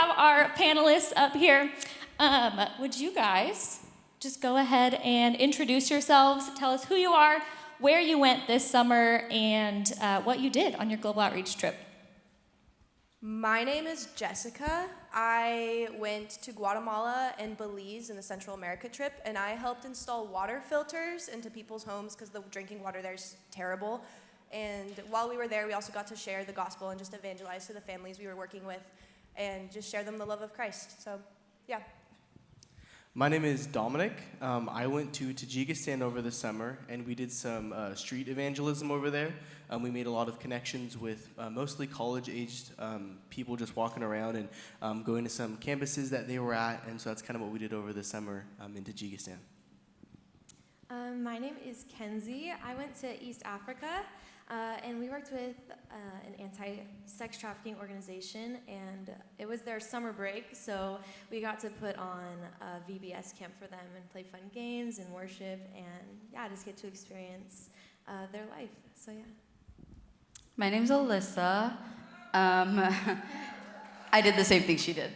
have our panelists up here. Would you guys just go ahead and introduce yourselves, tell us who you are, where you went this summer, and what you did on your global outreach trip? My name is Jessica. I went to Guatemala and Belize in the Central America trip, and I helped install water filters into people's homes because the drinking water there is terrible. And while we were there, we also got to share the gospel and just evangelize to the families we were working with and just share them the love of Christ. So, yeah. My name is Dominic. I went to Tajikistan over the summer, and we did some street evangelism over there. We made a lot of connections with mostly college-aged people just walking around and going to some campuses that they were at, and so that's kind of what we did over the summer in Tajikistan. My name is Kenzie. I went to East Africa, and we worked with an anti-sex trafficking organization, and it was their summer break, so we got to put on a VBS camp for them and play fun games and worship, and yeah, just get to experience their life, so yeah. My name's Alyssa. I did the same thing she did.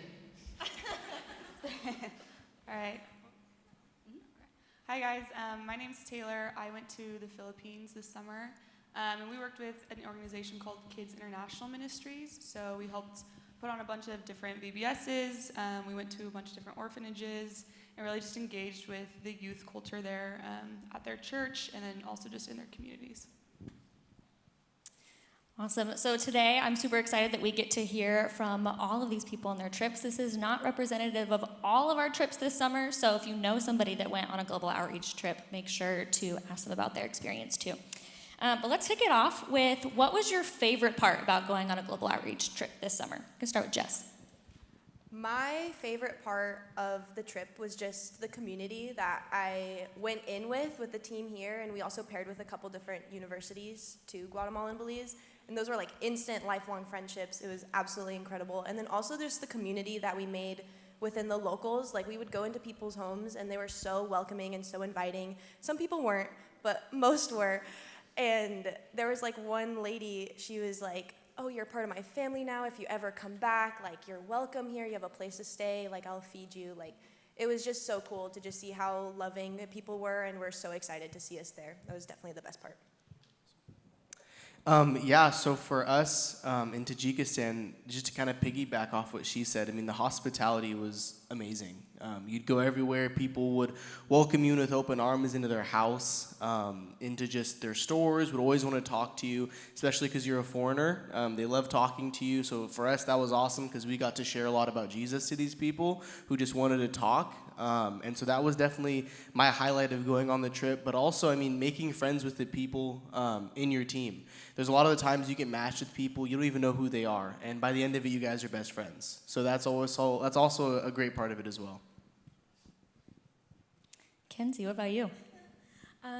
All right. Hi guys, my name's Taylor. I went to the Philippines this summer, and we worked with an organization called Kids International Ministries. So we helped put on a bunch of different VBSs. We went to a bunch of different orphanages and really just engaged with the youth culture there at their church and then also just in their communities. Awesome. So today, I'm super excited that we get to hear from all of these people on their trips. This is not representative of all of our trips this summer, so if you know somebody that went on a global outreach trip, make sure to ask them about their experience too. But let's kick it off with, what was your favorite part about going on a global outreach trip this summer? We can start with Jess. My favorite part of the trip was just the community that I went in with the team here, and we also paired with a couple different universities to Guatemala and Belize. And those were like instant, lifelong friendships. It was absolutely incredible. And then also there's the community that we made within the locals. Like, we would go into people's homes and they were so welcoming and so inviting. Some people weren't, but most were. And there was like one lady, she was like, "Oh, you're part of my family now. If you ever come back, like, you're welcome here. You have a place to stay. Like, I'll feed you." Like, it was just so cool to just see how loving people were, and we're so excited to see us there. That was definitely the best part. So for us in Tajikistan, just to kind of piggyback off what she said, I mean, the hospitality was amazing. You'd go everywhere, people would welcome you with open arms into their house, into just their stores, would always want to talk to you, especially because you're a foreigner. They love talking to you, so for us that was awesome because we got to share a lot about Jesus to these people who just wanted to talk. And so that was definitely my highlight of going on the trip, but also, I mean, making friends with the people in your team. There's a lot of the times you get matched with people, you don't even know who they are, and by the end of it, you guys are best friends. So that's also a great part of it as well. Kenzie, what about you?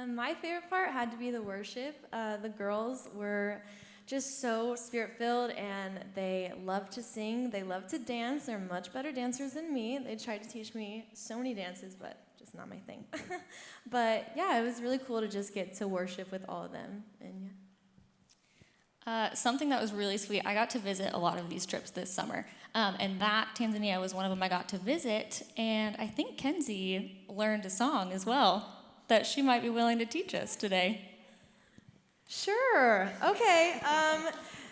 My favorite part had to be the worship. The girls were just so spirit-filled, and they love to sing, they love to dance. They're much better dancers than me. They tried to teach me so many dances, but just not my thing. But yeah, it was really cool to just get to worship with all of them, and yeah. Something that was really sweet, I got to visit a lot of these trips this summer, and that Tanzania was one of them I got to visit, and I think Kenzie learned a song as well that she might be willing to teach us today. Sure. Okay.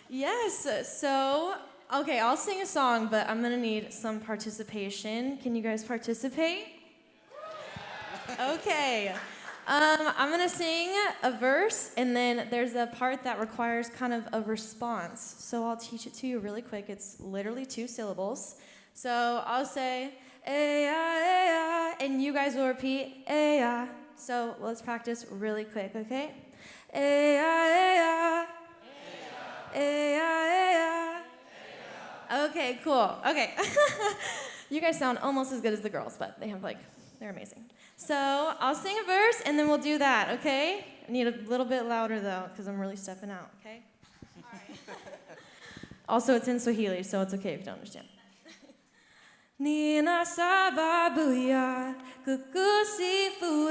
Yes. So, okay, I'll sing a song, but I'm gonna need some participation. Can you guys participate? Okay. I'm gonna sing a verse, and then there's a part that requires kind of a response. So I'll teach it to you really quick. It's literally 2 syllables. So I'll say, "Eya, eya," and you guys will repeat, "Eya." So let's practice really quick, okay? Eya, eya. Eya, eya. Okay, cool. Okay. You guys sound almost as good as the girls, but they're amazing. So I'll sing a verse, and then we'll do that, okay? I need a little bit louder, though, because I'm really stepping out, okay? All right. Also, it's in Swahili, so it's okay if you don't understand. Nina sababuya kukusifue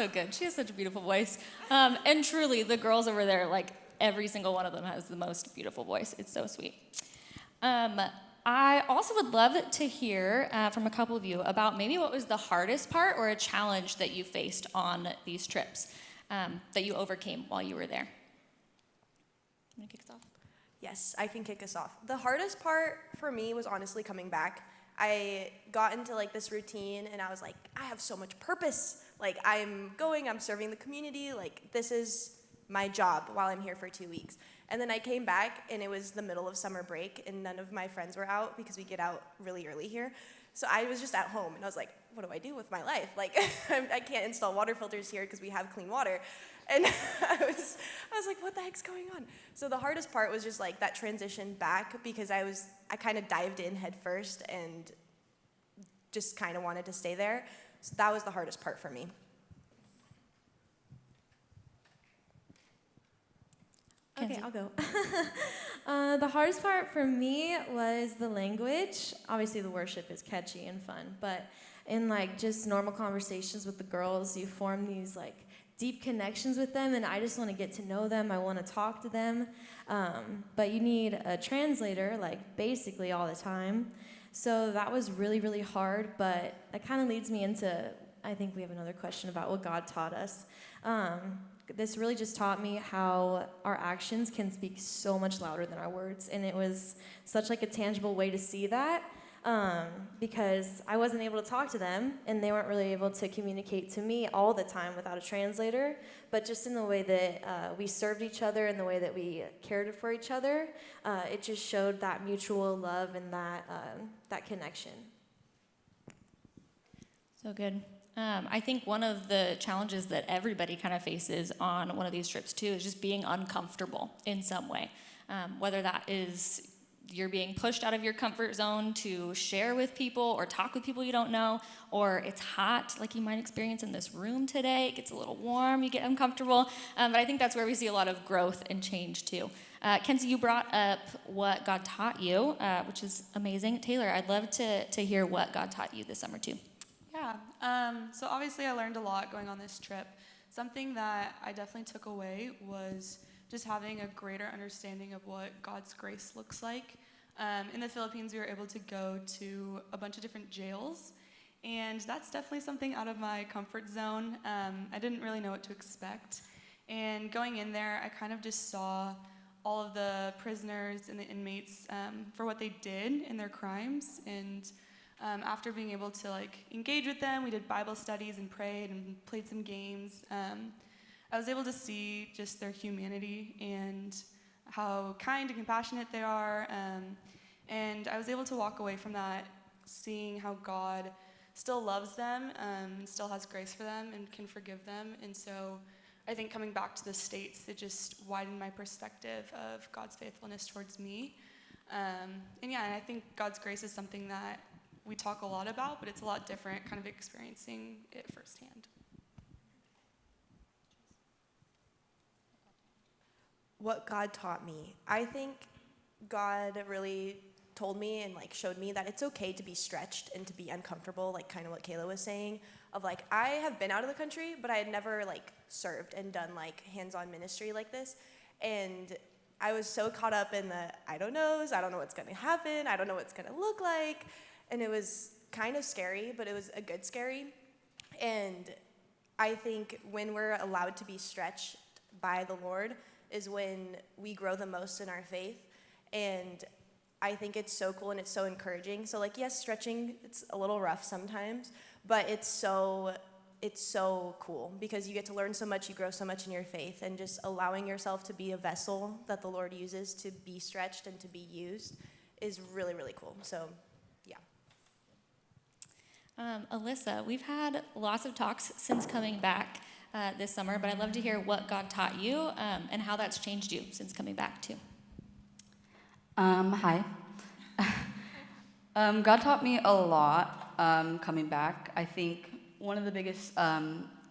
so good. She has such a beautiful voice. And truly, the girls over there, like every single one of them has the most beautiful voice. It's so sweet. I also would love to hear from a couple of you about maybe what was the hardest part or a challenge that you faced on these trips that you overcame while you were there. Want to kick us off? Yes, I can kick us off. The hardest part for me was honestly coming back. I got into like this routine and I was like, I have so much purpose. Like I'm serving the community. Like this is my job while I'm here for 2 weeks. And then I came back and it was the middle of summer break and none of my friends were out because we get out really early here. So I was just at home and I was like, what do I do with my life? Like I can't install water filters here because we have clean water. And I was like, what the heck's going on? So the hardest part was just like that transition back because I kind of dived in head first and just kind of wanted to stay there. So that was the hardest part for me. Okay, I'll go. The hardest part for me was the language. Obviously, the worship is catchy and fun, but in like just normal conversations with the girls, you form these like deep connections with them, and I just want to get to know them. I want to talk to them, but you need a translator like basically all the time. So that was really, really hard, but that kind of leads me into, I think we have another question about what God taught us. This really just taught me how our actions can speak so much louder than our words, and it was such like a tangible way to see that, because I wasn't able to talk to them, and they weren't really able to communicate to me all the time without a translator, but just in the way that we served each other and the way that we cared for each other, it just showed that mutual love and that connection. So good. I think one of the challenges that everybody kind of faces on one of these trips too is just being uncomfortable in some way. Whether that is you're being pushed out of your comfort zone to share with people or talk with people you don't know, or it's hot like you might experience in this room today. It gets a little warm, you get uncomfortable. But I think that's where we see a lot of growth and change too. Kenzie, you brought up what God taught you, which is amazing. Taylor, I'd love to hear what God taught you this summer too. Yeah, so obviously I learned a lot going on this trip. Something that I definitely took away was just having a greater understanding of what God's grace looks like. In the Philippines, we were able to go to a bunch of different jails, and that's definitely something out of my comfort zone. I didn't really know what to expect, and going in there, I kind of just saw all of the prisoners and the inmates for what they did in their crimes, and after being able to like engage with them, we did Bible studies and prayed and played some games. I was able to see just their humanity and how kind and compassionate they are. And I was able to walk away from that seeing how God still loves them, and still has grace for them and can forgive them. And so I think coming back to the States, it just widened my perspective of God's faithfulness towards me. And I think God's grace is something that we talk a lot about, but it's a lot different kind of experiencing it firsthand. What God taught me. I think God really told me and like showed me that it's okay to be stretched and to be uncomfortable, like kind of what Kayla was saying, of like I have been out of the country, but I had never like served and done like hands-on ministry like this. And I was so caught up in the I don't know what's gonna happen, I don't know what it's gonna look like. And it was kind of scary, but it was a good scary. And I think when we're allowed to be stretched by the Lord is when we grow the most in our faith. And I think it's so cool and it's so encouraging. So like, yes, stretching, it's a little rough sometimes, but it's so cool because you get to learn so much, you grow so much in your faith, and just allowing yourself to be a vessel that the Lord uses to be stretched and to be used is really, really cool. So Alyssa, we've had lots of talks since coming back this summer, but I'd love to hear what God taught you and how that's changed you since coming back too. Hi. God taught me a lot coming back. I think one of the biggest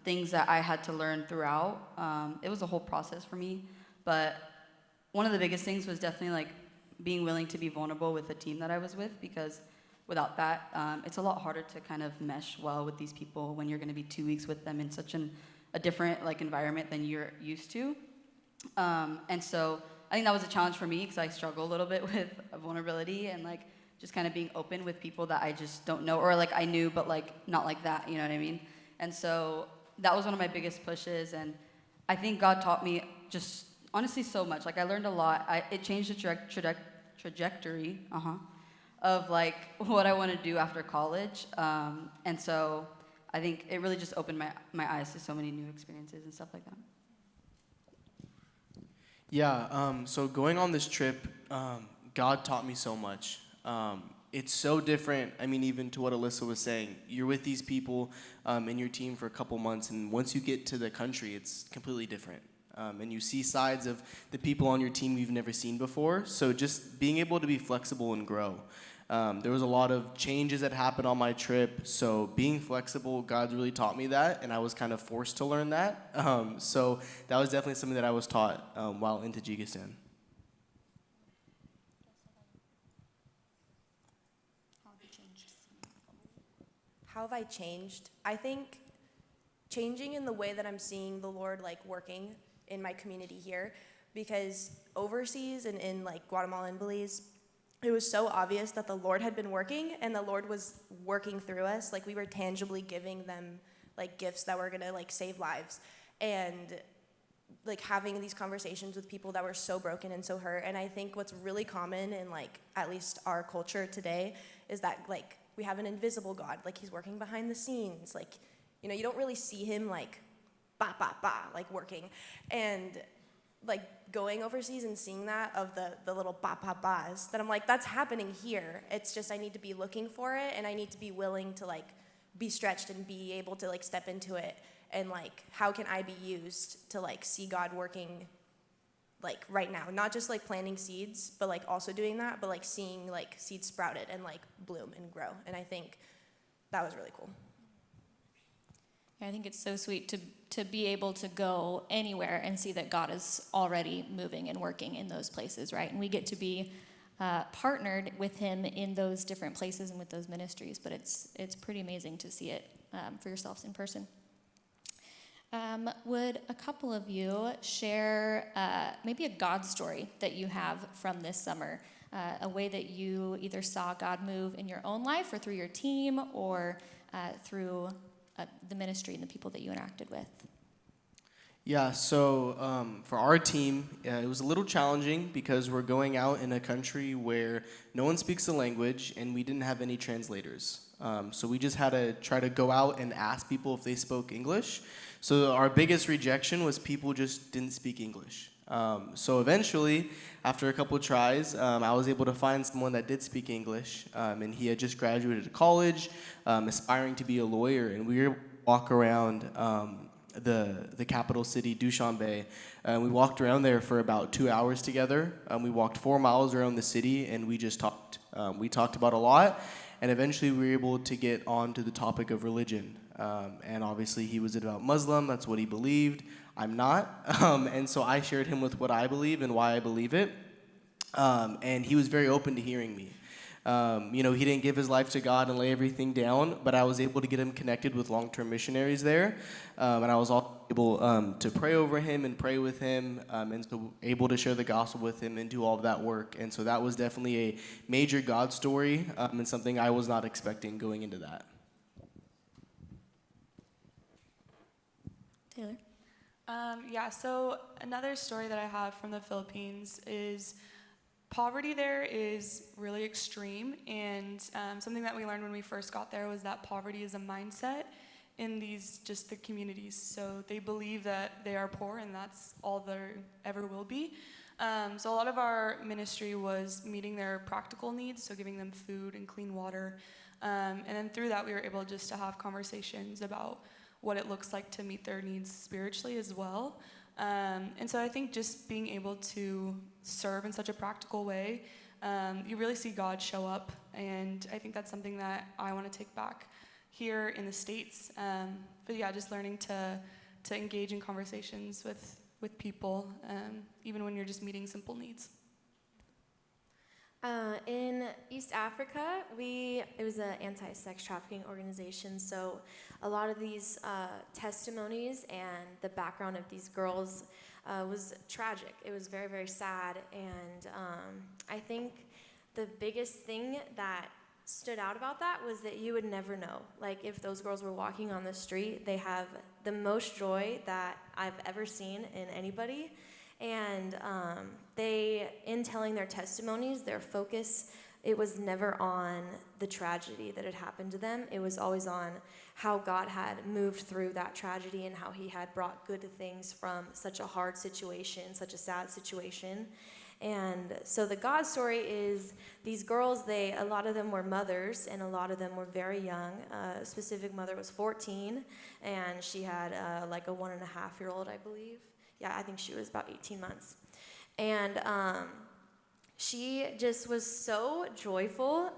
things that I had to learn throughout, it was a whole process for me, but one of the biggest things was definitely like being willing to be vulnerable with the team that I was with, because without that, it's a lot harder to kind of mesh well with these people when you're going to be 2 weeks with them in such an a different like environment than you're used to. And so I think that was a challenge for me because I struggle a little bit with vulnerability and like just kind of being open with people that I just don't know, or like I knew but like not like that, you know what I mean? And so that was one of my biggest pushes, and I think God taught me just honestly so much. Like I learned a lot. It changed the trajectory of like what I want to do after college. And so I think it really just opened my eyes to so many new experiences and stuff like that. Yeah, so going on this trip, God taught me so much. It's so different, I mean, even to what Alyssa was saying. You're with these people in your team for a couple months, and once you get to the country, it's completely different. And you see sides of the people on your team you've never seen before. So just being able to be flexible and grow. There was a lot of changes that happened on my trip, so being flexible, God really taught me that, and I was kind of forced to learn that. So that was definitely something that I was taught while in Tajikistan. How have I changed? I think changing in the way that I'm seeing the Lord like working in my community here, because overseas and in like Guatemala and Belize, it was so obvious that the Lord had been working and the Lord was working through us. Like we were tangibly giving them like gifts that were gonna like save lives, and like having these conversations with people that were so broken and so hurt. And I think what's really common in like at least our culture today is that like we have an invisible God, like he's working behind the scenes. Like, you know, you don't really see him like ba ba ba like working. And like going overseas and seeing that of the little ba ba ba's, that I'm like, that's happening here. It's just I need to be looking for it, and I need to be willing to like be stretched and be able to like step into it. And like, how can I be used to like see God working like right now? Not just like planting seeds, but like also doing that, but like seeing like seeds sprouted and like bloom and grow. And I think that was really cool. I think it's so sweet to be able to go anywhere and see that God is already moving and working in those places, right? And we get to be partnered with him in those different places and with those ministries, but it's pretty amazing to see it for yourselves in person. Would a couple of you share maybe a God story that you have from this summer, a way that you either saw God move in your own life or through your team or through the ministry and the people that you interacted with? Yeah, so for our team, it was a little challenging because we're going out in a country where no one speaks the language and we didn't have any translators. So we just had to try to go out and ask people if they spoke English. So our biggest rejection was people just didn't speak English. So eventually, after a couple of tries, I was able to find someone that did speak English, and he had just graduated college, aspiring to be a lawyer, and we were able to walk around the capital city, Dushanbe. We walked around there for about 2 hours together. We walked 4 miles around the city, and we just talked. We talked about a lot, and eventually we were able to get on to the topic of religion. And obviously he was a devout Muslim, that's what he believed. I'm not. And so I shared him with what I believe and why I believe it. And he was very open to hearing me. He didn't give his life to God and lay everything down, but I was able to get him connected with long-term missionaries there. And I was also able to pray over him and pray with him, and so able to share the gospel with him and do all of that work. And so that was definitely a major God story, and something I was not expecting going into that. Taylor? So another story that I have from the Philippines is poverty there is really extreme, and something that we learned when we first got there was that poverty is a mindset in the communities. So they believe that they are poor and that's all there ever will be. So a lot of our ministry was meeting their practical needs, so giving them food and clean water. And then through that, we were able just to have conversations about what it looks like to meet their needs spiritually as well. And so I think just being able to serve in such a practical way, you really see God show up. And I think that's something that I want to take back here in the States. But yeah, just learning to engage in conversations with people, even when you're just meeting simple needs. In East Africa, it was an anti-sex trafficking organization. So a lot of these testimonies and the background of these girls was tragic. It was very, very sad. And I think the biggest thing that stood out about that was that you would never know. Like, if those girls were walking on the street, they have the most joy that I've ever seen in anybody. And in telling their testimonies, their focus, it was never on the tragedy that had happened to them. It was always on how God had moved through that tragedy and how he had brought good things from such a hard situation, such a sad situation. And so the God story is these girls, a lot of them were mothers, and a lot of them were very young. A specific mother was 14, and she had like a 1.5-year-old, I believe. Yeah, I think she was about 18 months. And she just was so joyful.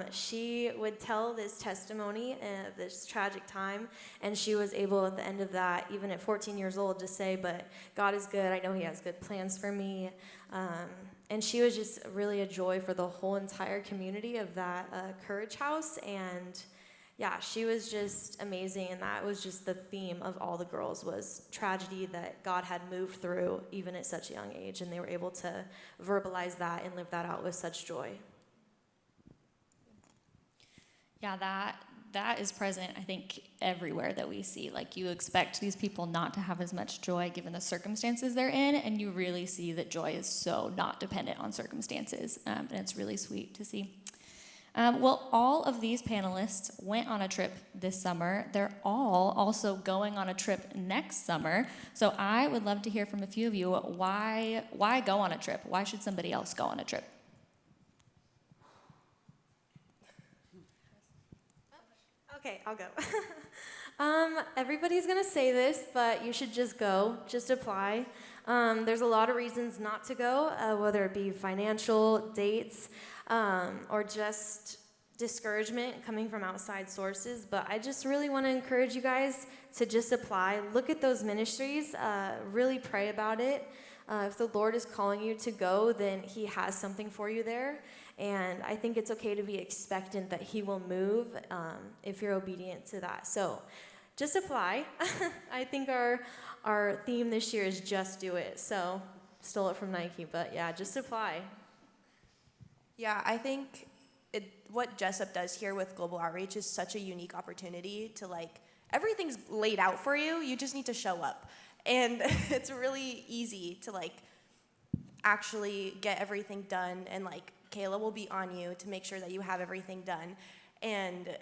She would tell this testimony of this tragic time, and she was able at the end of that, even at 14 years old, to say, but God is good. I know he has good plans for me. And she was just really a joy for the whole entire community of that Courage House. And yeah, she was just amazing, and that was just the theme of all the girls, was tragedy that God had moved through even at such a young age, and they were able to verbalize that and live that out with such joy. Yeah, that is present, I think, everywhere that we see. Like, you expect these people not to have as much joy given the circumstances they're in, and you really see that joy is so not dependent on circumstances, and it's really sweet to see. Well, all of these panelists went on a trip this summer. They're all also going on a trip next summer. So I would love to hear from a few of you. Why go on a trip? Why should somebody else go on a trip? Okay, I'll go. Everybody's gonna say this, but you should just go, just apply. There's a lot of reasons not to go, whether it be financial, dates, or just discouragement coming from outside sources. But I just really want to encourage you guys to just apply. Look at those ministries, really pray about it. If the Lord is calling you to go, then he has something for you there. And I think it's okay to be expectant that he will move if you're obedient to that. So just apply. I think our theme this year is just do it. So stole it from Nike, but yeah, just apply. Yeah, I think what Jessup does here with Global Outreach is such a unique opportunity to, like, everything's laid out for you. You just need to show up. And it's really easy to, like, actually get everything done, and, like, Kayla will be on you to make sure that you have everything done. And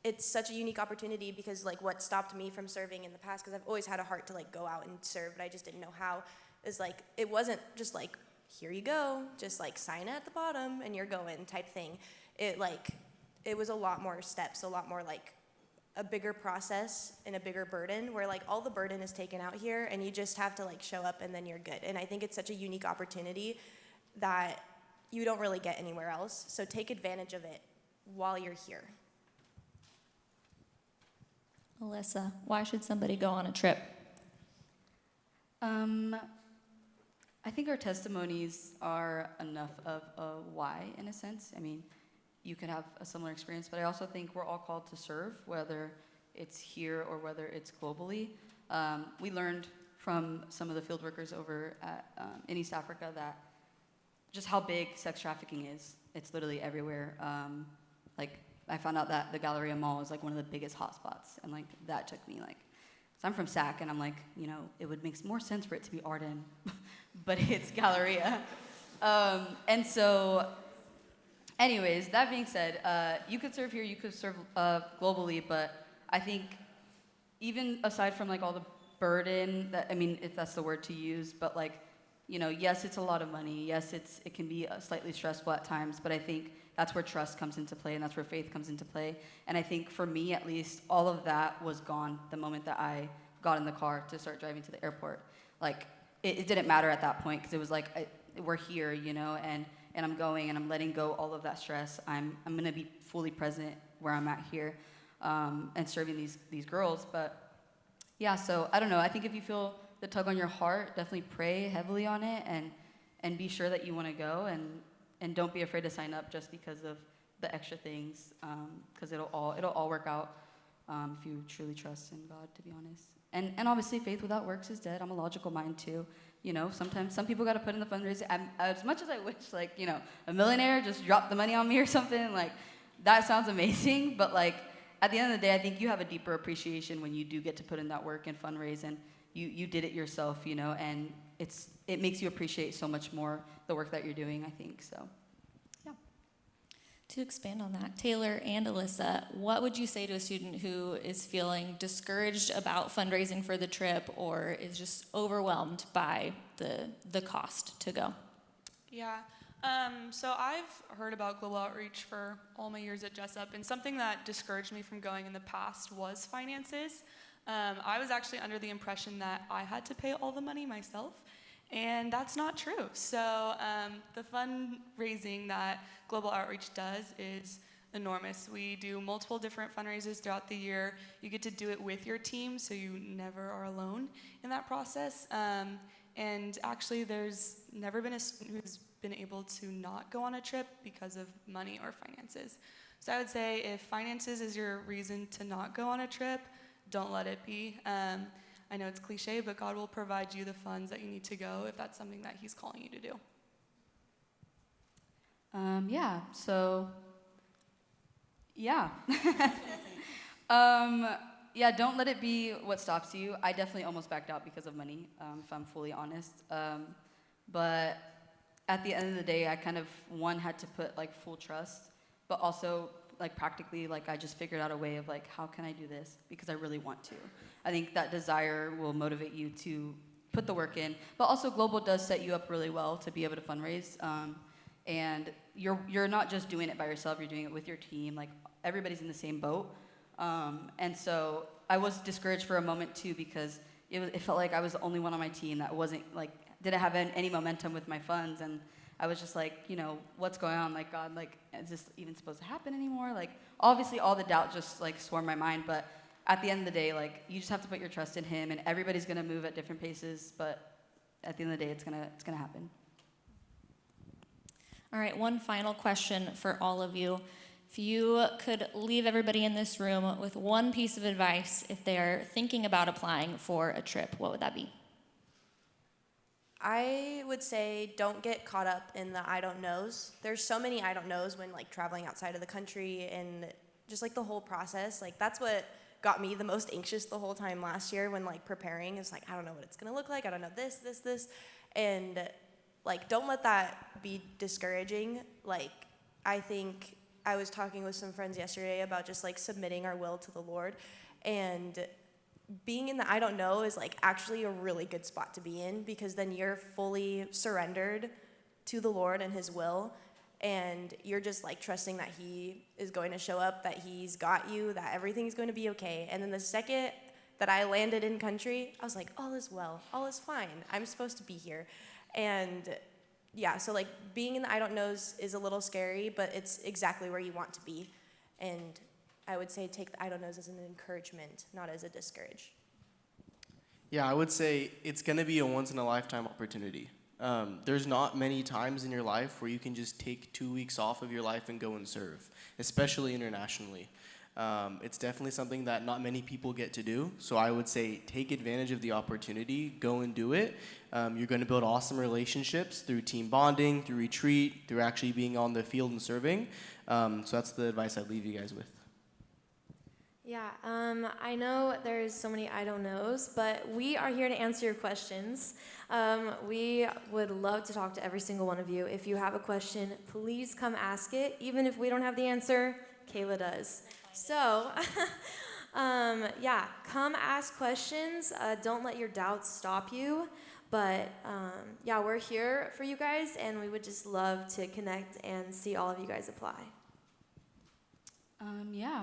it's such a unique opportunity because, like, what stopped me from serving in the past, because I've always had a heart to, like, go out and serve, but I just didn't know how, is, like, it wasn't just, like, here you go, just, like, sign at the bottom and you're going type thing. It was a lot more steps, a lot more, like, a bigger process and a bigger burden, where, like, all the burden is taken out here and you just have to, like, show up and then you're good. And I think it's such a unique opportunity that you don't really get anywhere else. So take advantage of it while you're here. Alyssa, why should somebody go on a trip? I think our testimonies are enough of a why, in a sense. I mean, you can have a similar experience, but I also think we're all called to serve, whether it's here or whether it's globally. We learned from some of the field workers over in East Africa that just how big sex trafficking is. It's literally everywhere. Like, I found out that the Galleria Mall is, like, one of the biggest hotspots, and, like, that took me, like, so I'm from SAC, and I'm like, you know, it would make more sense for it to be Arden, but it's Galleria. And so, anyways, that being said, you could serve here, you could serve globally, but I think even aside from, like, all the burden, that, I mean, if that's the word to use, but, like, you know, yes, it's a lot of money. Yes, it can be slightly stressful at times, but I think that's where trust comes into play, and that's where faith comes into play. And I think for me, at least, all of that was gone the moment that I got in the car to start driving to the airport. Like, it didn't matter at that point, because it was like, we're here, you know, and I'm going, and I'm letting go all of that stress. I'm going to be fully present where I'm at here, and serving these girls. But yeah, so I don't know. I think if you feel the tug on your heart, definitely pray heavily on it, and be sure that you want to go, and don't be afraid to sign up just because of the extra things, because it'll all work out if you truly trust in God, to be honest. And obviously, faith without works is dead. I'm a logical mind too. You know, sometimes some people got to put in the fundraising. As much as I wish, like, you know, a millionaire just dropped the money on me or something, like, that sounds amazing. But like, at the end of the day, I think you have a deeper appreciation when you do get to put in that work and fundraise, and you did it yourself, you know, and it makes you appreciate so much more the work that you're doing, I think. So, yeah. To expand on that, Taylor and Alyssa, what would you say to a student who is feeling discouraged about fundraising for the trip or is just overwhelmed by the cost to go? Yeah. So I've heard about global outreach for all my years at Jessup, and something that discouraged me from going in the past was finances. I was actually under the impression that I had to pay all the money myself, and that's not true. So the fundraising that Global Outreach does is enormous. We do multiple different fundraisers throughout the year. You get to do it with your team, so you never are alone in that process. And actually, there's never been a student who's been able to not go on a trip because of money or finances. So I would say if finances is your reason to not go on a trip, don't let it be. I know it's cliche, but God will provide you the funds that you need to go if that's something that He's calling you to do. Yeah, don't let it be what stops you. I definitely almost backed out because of money, if I'm fully honest. But at the end of the day, I kind of, had to put like full trust, but also like practically, like I just figured out a way of like, how can I do this? Because I really want to. I think that desire will motivate you to put the work in, but also Global does set you up really well to be able to fundraise. And you're not just doing it by yourself, you're doing it with your team. Like everybody's in the same boat. And so I was discouraged for a moment too, because it felt like I was the only one on my team that wasn't like, didn't have any momentum with my funds. And I was just like, you know, what's going on? Like, God, like, is this even supposed to happen anymore? Like, obviously all the doubt just like swarmed my mind, but at the end of the day, like, you just have to put your trust in Him, and everybody's gonna move at different paces, but at the end of the day, it's gonna happen. All right, one final question for all of you. If you could leave everybody in this room with one piece of advice if they are thinking about applying for a trip, what would that be? I would say don't get caught up in the I don't knows. There's so many I don't knows when like traveling outside of the country and just like the whole process. Like that's what got me the most anxious the whole time last year when like preparing. It's like, I don't know what it's gonna look like. I don't know this. And like, don't let that be discouraging. Like, I think I was talking with some friends yesterday about just like submitting our will to the Lord, and being in the I don't know is like actually a really good spot to be in, because then you're fully surrendered to the Lord and His will, and you're just like trusting that He is going to show up, that He's got you, that everything's going to be okay. And then the second that I landed in country, I was like, all is well, all is fine. I'm supposed to be here. And yeah, so like being in the I don't knows is a little scary, but it's exactly where you want to be. And I would say take the I don't knows as an encouragement, not as a discourage. Yeah, I would say it's going to be a once-in-a-lifetime opportunity. There's not many times in your life where you can just take 2 weeks off of your life and go and serve, especially internationally. It's definitely something that not many people get to do, so I would say take advantage of the opportunity, go and do it. You're going to build awesome relationships through team bonding, through retreat, through actually being on the field and serving. So that's the advice I'd leave you guys with. Yeah, I know there's so many I don't knows, but we are here to answer your questions. We would love to talk to every single one of you. If you have a question, please come ask it. Even if we don't have the answer, Kayla does. So, yeah, come ask questions. Don't let your doubts stop you. But, yeah, we're here for you guys, and we would just love to connect and see all of you guys apply. Yeah,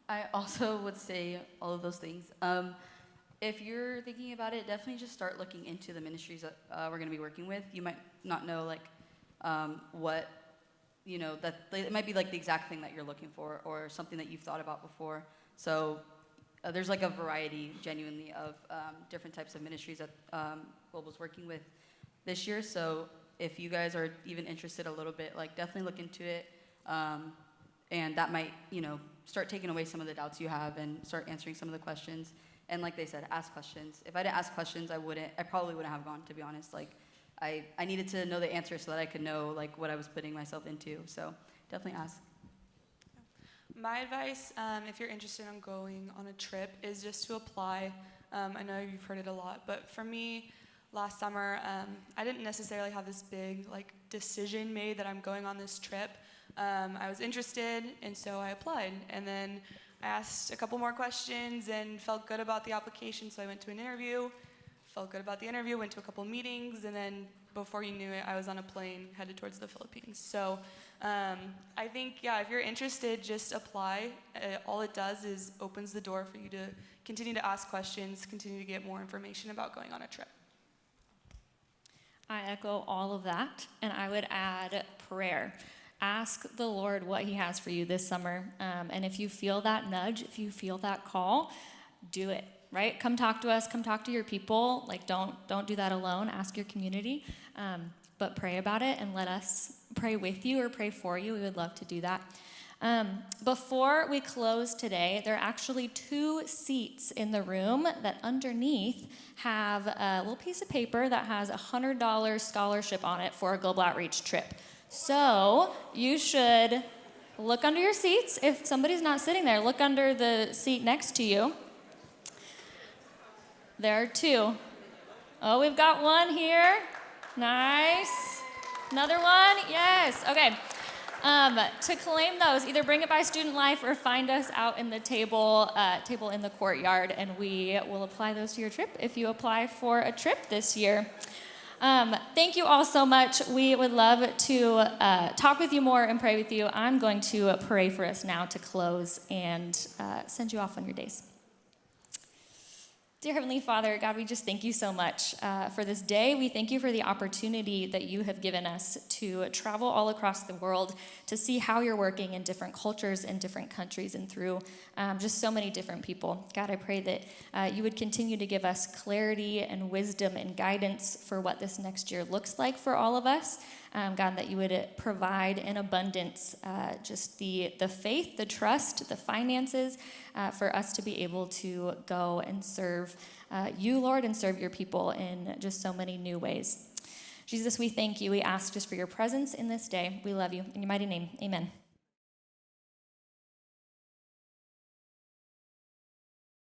I also would say all of those things. If you're thinking about it, definitely just start looking into the ministries that we're going to be working with. You might not know, like, what, you know, that it might be like the exact thing that you're looking for, or something that you've thought about before. So there's like a variety, genuinely, of different types of ministries that Global's working with this year. So if you guys are even interested a little bit, like definitely look into it. And that might, start taking away some of the doubts you have and start answering some of the questions. And like they said, ask questions. If I didn't ask questions, I probably wouldn't have gone, to be honest. Like, I needed to know the answer so that I could know, like, what I was putting myself into. So definitely ask. My advice, if you're interested in going on a trip, is just to apply. I know you've heard it a lot, but for me, last summer, I didn't necessarily have this big decision made that I'm going on this trip. I was interested, and so I applied. And then I asked a couple more questions and felt good about the application, so I went to an interview. Felt good about the interview, went to a couple meetings, and then before you knew it, I was on a plane headed towards the Philippines. So I think, if you're interested, just apply. All it does is opens the door for you to continue to ask questions, continue to get more information about going on a trip. I echo all of that, and I would add prayer. Ask the Lord what he has for you this summer, and if you feel that nudge, if you feel that call, do it. Right? Come talk to us. Come talk to your people. Don't do that alone. Ask your community, but pray about it and let us pray with you or pray for you. We would love to do that. Before we close today, there are actually 2 seats in the room that underneath have a little piece of paper that has a $100 scholarship on it for a global outreach trip. So you should look under your seats. If somebody's not sitting there, look under the seat next to you. There are 2. Oh, we've got one here. Nice. Another one. Yes. Okay. To claim those, either bring it by Student Life or find us out in the table in the courtyard, and we will apply those to your trip if you apply for a trip this year. Thank you all so much. We would love to talk with you more and pray with you. I'm going to pray for us now to close and send you off on your days. Dear Heavenly Father, God, we just thank you so much for this day. We thank you for the opportunity that you have given us to travel all across the world, to see how you're working in different cultures and different countries and through just so many different people. God, I pray that you would continue to give us clarity and wisdom and guidance for what this next year looks like for all of us. God, that you would provide in abundance just the faith, the trust, the finances for us to be able to go and serve you, Lord, and serve your people in just so many new ways. Jesus, we thank you. We ask just for your presence in this day. We love you. In your mighty name, amen.